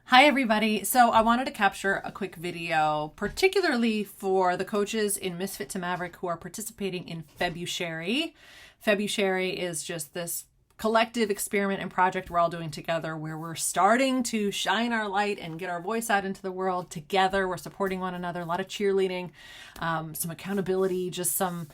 Hi everybody. So I wanted to capture a quick video, particularly for the coaches in Misfit to Maverick who are participating in FebuSharing. FebuSharing is just this collective experiment and project we're all doing together where we're starting to shine our light and get our voice out into the world together. We're supporting one another, a lot of cheerleading, some accountability, just some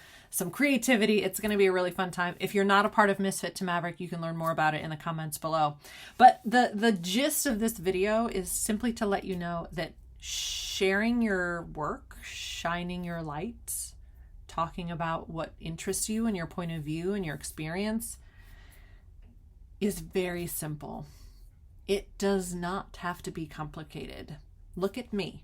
creativity. It's going to be a really fun time. If you're not a part of Misfit to Maverick, you can learn more about it in the comments below. But the gist of this video is simply to let you know that sharing your work, shining your light, talking about what interests you and your point of view and your experience is very simple. It does not have to be complicated. Look at me.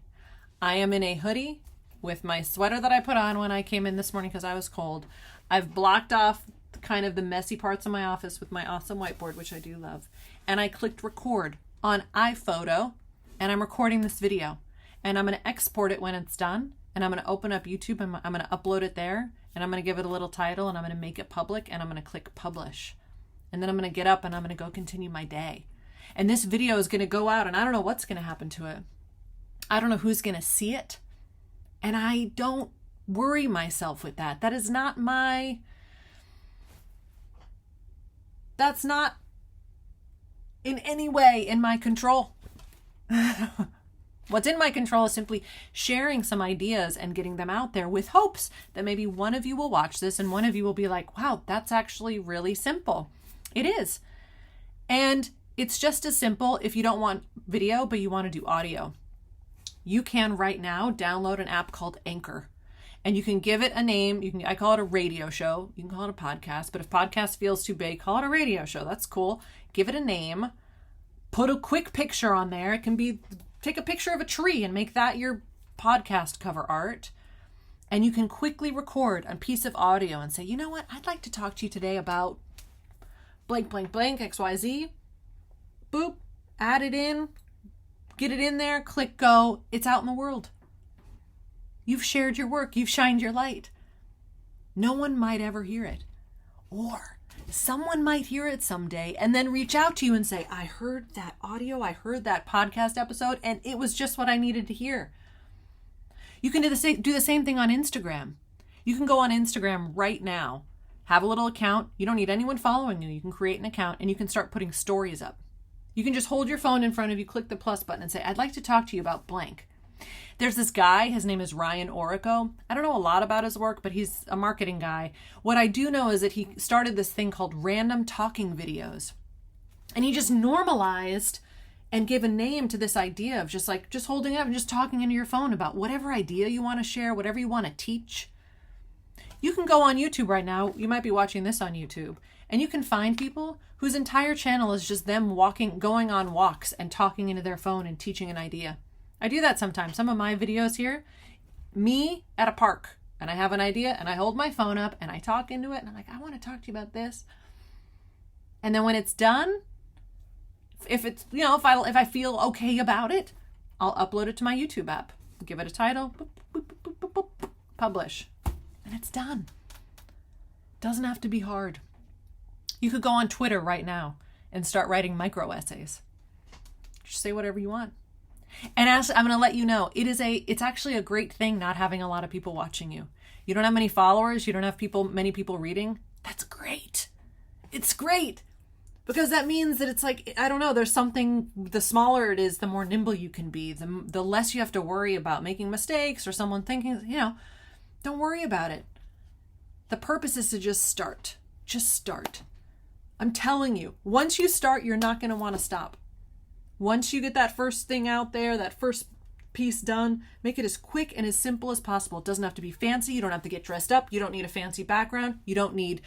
I am in a hoodie with my sweater that I put on when I came in this morning because I was cold. I've blocked off kind of the messy parts of my office with my awesome whiteboard, which I do love. And I clicked record on iPhoto and I'm recording this video. And I'm going to export it when it's done. And I'm going to open up YouTube and I'm going to upload it there. And I'm going to give it a little title and I'm going to make it public and I'm going to click publish. And then I'm going to get up and I'm going to go continue my day. And this video is going to go out and I don't know what's going to happen to it. I don't know who's going to see it. And I don't worry myself with that. That is not that's not in any way in my control. What's in my control is simply sharing some ideas and getting them out there with hopes that maybe one of you will watch this and one of you will be like, wow, that's actually really simple. It is. And it's just as simple if you don't want video, but you want to do audio. You can right now download an app called Anchor and you can give it a name. I call it a radio show. You can call it a podcast, but if podcast feels too big, call it a radio show. That's cool. Give it a name, put a quick picture on there. It can be, take a picture of a tree and make that your podcast cover art. And you can quickly record a piece of audio and say, you know what? I'd like to talk to you today about blank, blank, blank, XYZ. Boop, add it in. Get it in there, click go, it's out in the world. You've shared your work, you've shined your light. No one might ever hear it. Or someone might hear it someday and then reach out to you and say, I heard that audio, I heard that podcast episode, and it was just what I needed to hear. You can do the same thing on Instagram. You can go on Instagram right now, have a little account. You don't need anyone following you. You can create an account and you can start putting stories up. You can just hold your phone in front of you, click the plus button and say, I'd like to talk to you about blank. There's this guy, his name is Ryan Orico. I don't know a lot about his work, but he's a marketing guy. What I do know is that he started this thing called random talking videos. And he just normalized and gave a name to this idea of just holding it up and just talking into your phone about whatever idea you want to share, whatever you want to teach. You can go on YouTube right now. You might be watching this on YouTube. And you can find people whose entire channel is just them going on walks and talking into their phone and teaching an idea. I do that sometimes. Some of my videos here, me at a park, and I have an idea and I hold my phone up and I talk into it and I'm like, I want to talk to you about this. And then when it's done, if it's, if I feel okay about it, I'll upload it to my YouTube app, give it a title, boop, boop, boop, boop, boop, boop, publish, and it's done. Doesn't have to be hard. You could go on Twitter right now and start writing micro essays. Just say whatever you want. And I'm going to let you know, it's actually a great thing not having a lot of people watching you. You don't have many followers. You don't have many people reading. That's great. It's great because that means that it's like, I don't know, there's something, the smaller it is, the more nimble you can be, the less you have to worry about making mistakes or someone thinking, don't worry about it. The purpose is to just start. Just start. I'm telling you, once you start, you're not going to want to stop. Once you get that first thing out there, that first piece done, make it as quick and as simple as possible. It doesn't have to be fancy. You don't have to get dressed up. You don't need a fancy background. You don't need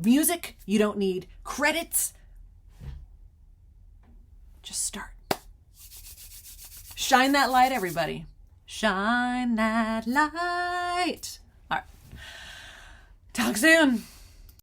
music. You don't need credits. Just start. Shine that light, everybody. Shine that light. All right. Talk soon.